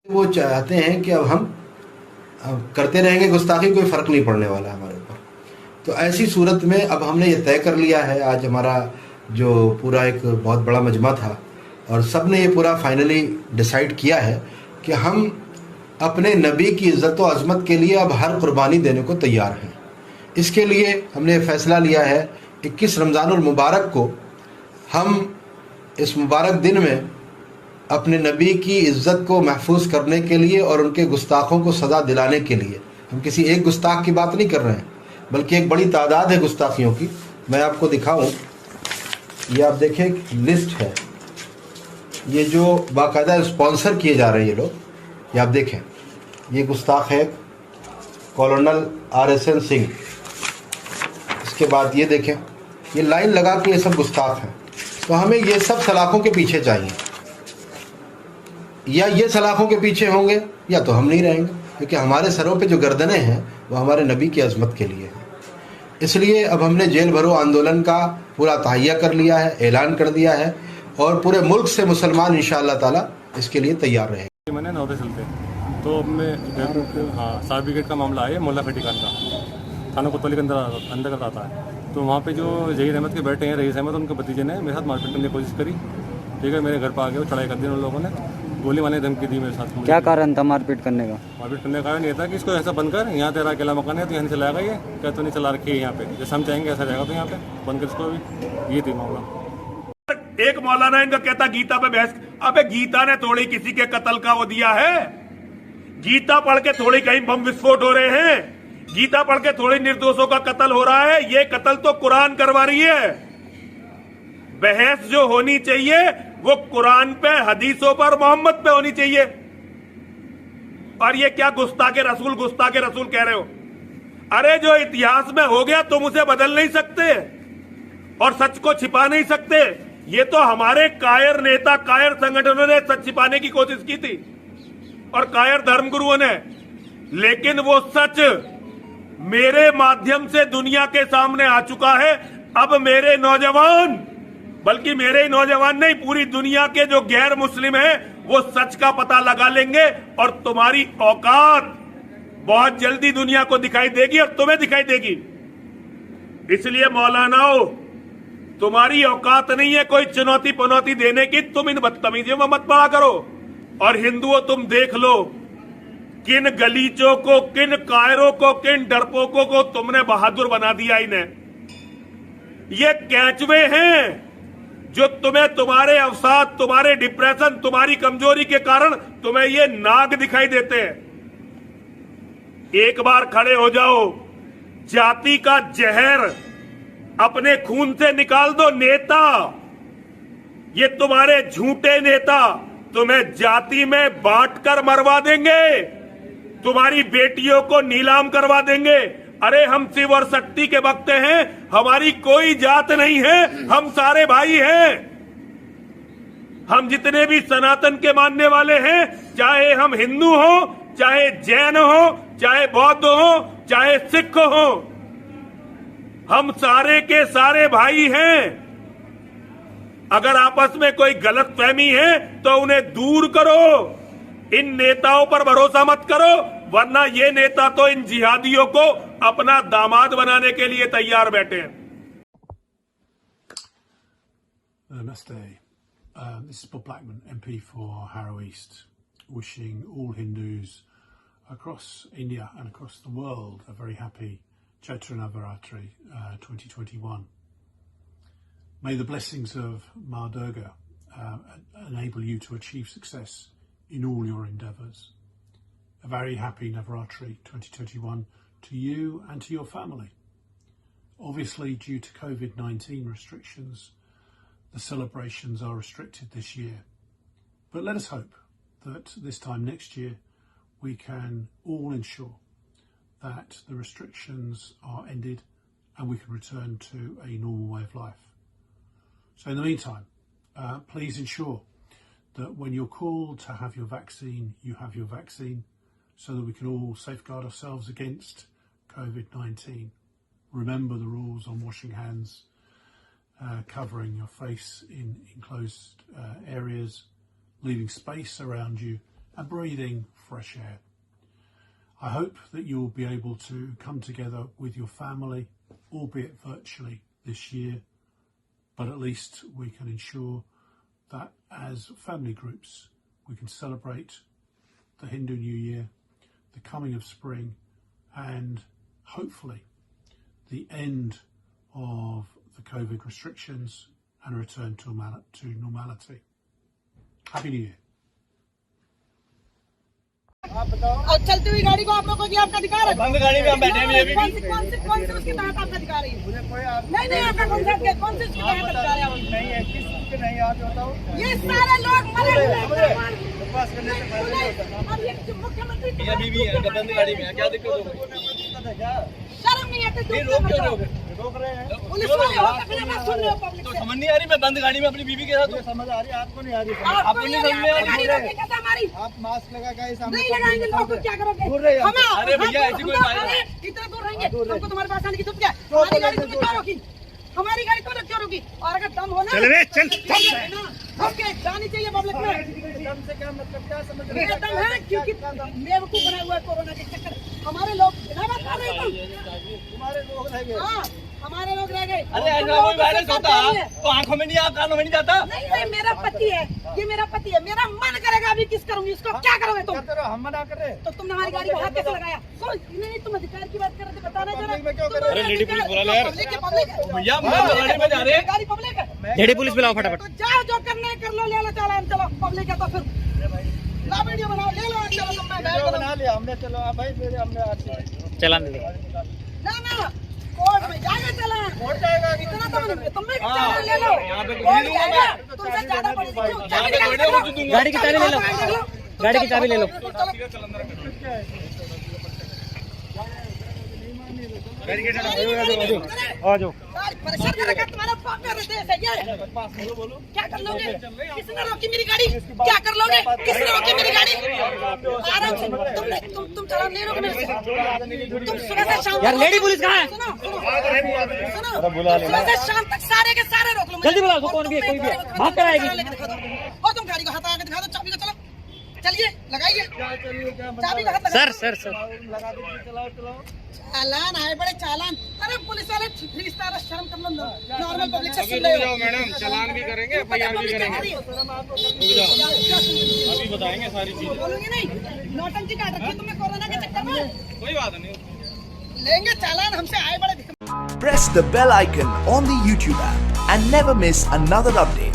वो चाहते हैं कि अब हम करते रहेंगे गुस्ताखी, कोई फ़र्क नहीं पड़ने वाला हमारे ऊपर। तो ऐसी सूरत में अब हमने ये तय कर लिया है, आज हमारा जो पूरा एक बहुत बड़ा मजमा था और सब ने ये पूरा फाइनली डिसाइड किया है कि हम अपने नबी की इज़्ज़त व अज़मत के लिए अब हर कुर्बानी देने को तैयार हैं। इसके लिए हमने फ़ैसला लिया है 21 रमज़ानुल मुबारक को हम इस मुबारक दिन में अपने नबी की इज़्ज़त को महफूज करने के लिए और उनके गुस्ताखों को सज़ा दिलाने के लिए, हम किसी एक गुस्ताख की बात नहीं कर रहे हैं बल्कि एक बड़ी तादाद है गुस्ताखियों की। मैं आपको दिखाऊं, ये आप देखें एक लिस्ट है, ये जो बाकायदा स्पॉन्सर किए जा रहे हैं ये लोग, ये आप देखें, ये गुस्ताख है कॉलोनल RSN सिंह। इसके बाद ये देखें, ये लाइन लगा के ये सब गुस्ताख हैं। तो हमें ये सब सलाखों के पीछे चाहिए, या ये सलाखों के पीछे होंगे या तो हम नहीं रहेंगे, क्योंकि हमारे सरों पे जो गर्दनें हैं वो हमारे नबी की अज़मत के लिए हैं। इसलिए अब हमने जेल भरो आंदोलन का पूरा तहैया कर लिया है, ऐलान कर दिया है और पूरे मुल्क से मुसलमान इंशाअल्लाह ताला इसके लिए तैयार रहेंगे। मैंने 9 चलते तो अब मैं सर्टिफिकेट का मामला है मोहल्ला खटीकान का, थाना कोतवाली के अंदर आता है। तो वहाँ पे जो जहीर अहमद के बैठे हैं, रईस अहमद, उनके भतीजे ने मेरे साथ मारपीट करने की कोशिश करी। ठीक है, मेरे घर पर आ गए, वो चढ़ाई कर दी उन लोगों ने, गोली मारने धमकी दी मेरे साथ। क्या कारण था मारपीट करने का? मारपीट करने का कारण ये था कि इसको ऐसा बंद कर, यहाँ तेरा अकेला मकान है तो यहाँ नहीं चलाएगा, ये क्या तो नहीं चला रखी है यहाँ पे, जैसे हम चाहेंगे ऐसा रहेगा, तो यहाँ पे बंद कर इसको भी। ये थी मामला। एक मौलाना इनका कहता गीता पे बहस, अबे गीता ने थोड़ी किसी के कत्ल का वो दिया है, गीता पढ़ के थोड़ी कहीं बम विस्फोट हो रहे हैं, गीता पढ़ के थोड़ी निर्दोषों का कत्ल हो रहा है, ये कत्ल तो कुरान करवा रही है। बहस जो होनी चाहिए वो कुरान पे, हदीसों पर, मोहम्मद पे होनी चाहिए। और ये क्या गुस्ताखे रसूल कह रहे हो? अरे जो इतिहास में हो गया तुम उसे बदल नहीं सकते और सच को छिपा नहीं सकते। ये तो हमारे कायर नेता, कायर संगठनों ने सच छिपाने की कोशिश की थी और कायर धर्मगुरुओं ने, लेकिन वो सच मेरे माध्यम से दुनिया के सामने आ चुका है। अब मेरे नौजवान, बल्कि मेरे नौजवान नहीं, पूरी दुनिया के जो गैर मुस्लिम हैं वो सच का पता लगा लेंगे और तुम्हारी औकात बहुत जल्दी दुनिया को दिखाई देगी और तुम्हें दिखाई देगी। इसलिए मौलानाओं, तुम्हारी औकात नहीं है कोई चुनौती पनौती देने की, तुम इन बदतमीजियों में मत पड़ा करो। और हिंदुओं, तुम देख लो किन गलीचों को, किन कायरों को, किन डरपोकों को तुमने बहादुर बना दिया। इन्हें ये कैचवे हैं जो तुम्हें तुम्हारे अवसाद, तुम्हारे डिप्रेशन, तुम्हारी कमजोरी के कारण तुम्हें ये नाग दिखाई देते हैं। एक बार खड़े हो जाओ, जाति का जहर अपने खून से निकाल दो। नेता, ये तुम्हारे झूठे नेता तुम्हें जाति में बांटकर मरवा देंगे, तुम्हारी बेटियों को नीलाम करवा देंगे। अरे हम शिव और शक्ति के भक्त हैं, हमारी कोई जात नहीं है, हम सारे भाई हैं। हम जितने भी सनातन के मानने वाले हैं, चाहे हम हिंदू हो, चाहे जैन हो, चाहे बौद्ध हो, चाहे सिख हो, हम सारे के सारे भाई हैं। अगर आपस में कोई गलतफहमी है तो उन्हें दूर करो, इन नेताओं पर भरोसा मत करो, वरना ये नेता तो इन जिहादियों को अपना दामाद बनाने के लिए तैयार बैठे हैं। Namaste. This is Bob Blackman, MP for Harrow East, wishing all Hindus across India and across the world a very happy Chaitra Navaratri 2021. May the blessings of Ma Durga enable you to achieve success in all your endeavours. A very happy Navaratri 2021 to you and to your family. Obviously, due to COVID-19 restrictions, the celebrations are restricted this year. But let us hope that this time next year we can all ensure that the restrictions are ended and we can return to a normal way of life. So in the meantime, please ensure that when you're called to have your vaccine, you have your vaccine, so that we can all safeguard ourselves against COVID-19. Remember the rules on washing hands, covering your face in enclosed areas, leaving space around you and breathing fresh air. I hope that you'll be able to come together with your family, albeit virtually, this year, but at least we can ensure that as family groups we can celebrate the Hindu New Year, the coming of spring, and hopefully the end of the COVID restrictions and a return to normality. Happy New Year. और चलती हुई गाड़ी को आप लोगों की आपका अधिकार है। बंद गाड़ी में हम बैठे हैं अभी। कौन से उसके तहत आपका अधिकार है? नहीं आपका कौन से उसके तहत अधिकार है? नहीं है, किस चीज के नहीं आप बताओ। ये सारे लोग मरे हुए अब ये मुख्यमंत्री बीवी है बंद गाड़ी में क्या दिक्कत हो? शर्म नहीं आती? रोक रहे हैं पुलिस वाले होकर फिर मैं सुन रही हूँ पब्लिक तो से। समझ नहीं आ रही मैं बंद गाड़ी में अपनी बीवी के साथ समझ आ रही है आपको नहीं आ रही आपको नहीं समझ में गाड़ी रोकी कैसे हमारी? आप मास्क लगा के नहीं लगाएंगे लोग तो क्या करोगे? अरे भैया ऐसी कोई बात नहीं। कितना दूर रहेंगे? हमको तुम्हारे पास आने की जरूरत क्या है? हमारी गाड़ी तुमने क्यों रोकी? हमारी गाड़ी तुमने क्यों रोकी? और अगर दम हो ना चल ओके जानी चाहिए पब्लिक में। कम से कम मतलब क्या समझ रहे मेरा दम है क्योंकि बेवकूफ बना हुआ है कोरोना के चक्कर। हमारे लोग बिना बात कर रहे हैं। तुम्हारे लोग रह गए हाँ हमारे लोग रह गए। अरे ऐसा कोई वायरस होता तो आंखों में नहीं आता कानों में नहीं जाता। नहीं मेरा पति है, ये मेरा पति है। मेरा मन करेगा अभी किस करूंगी इसको। क्या करोगे तुम? हम मना कर रहे तो तुमने हमारी गाड़ी को हाथ कैसे लगाया? नहीं तुम अधिकार की बात कर रहे थे, बताना जरा। में क्यों कर रहे हो? अरे लेडी पुलिस बुला ले यार। पब्लिक है भैया गाड़ी में जा रहे हैं गाड़ी पब्लिक है। लेडी पुलिस बुलाओ फटाफट। तो जाओ जो करना है कर लो, ले लो चालान। चलो पब्लिक है तो फिर ला वीडियो बनाओ, ले लो। चलो तुम मैं बैठ बना लिया हमने। चलो भाई फिर हमने चलान दे ना कोर्ट में जाएगा चालान। कोर्ट जाएगा इतना तुम चालान ले लो। कोर्ट जाएगा तुमसे ज्यादा पड़ी गाड़ी की चाबी ले लो, गाड़ी की चाबी ले लो। आ जाओ परेशान कर रखा तुम्हारा बाप का देश है ये। क्या कर लोगे? किसने रोकी मेरी गाड़ी? क्या कर लोगे? किसने रोकी मेरी गाड़ी? आराम से तुम चालान ले लोगे मेरे से। तुम सुबह से शाम यार लेडी पुलिस कहाँ है? सुनो सुबह से शाम तक सारे के सारे रोक लो। जल्दी बुलाओ, कौन भी है, कोई भी है, भाग कर आएगी। और तुम गाड़ी को हाथ आगे दिखा दो, चाबी को चलो चलिए लगाइए चाबी का हाथ लगा। सर लगा दीजिए। चलाओ चालान आए बड़े चालान। अरे पुलिस वाले थ्री स्टार शर्म कर लो। नॉर्मल पब्लिक से सुन रहे हो मैडम चलान भी करेंगे एफआईआर भी करेंगे अभी बताएंगे सारी चीजें। बोलूंगी नहीं नौटंकी काट रखी तुमने कोरोना के चक्कर में। कोई बात नहीं लेंगे चालान हमसे आए बड़े। Press the bell icon on the YouTube app and never miss another update.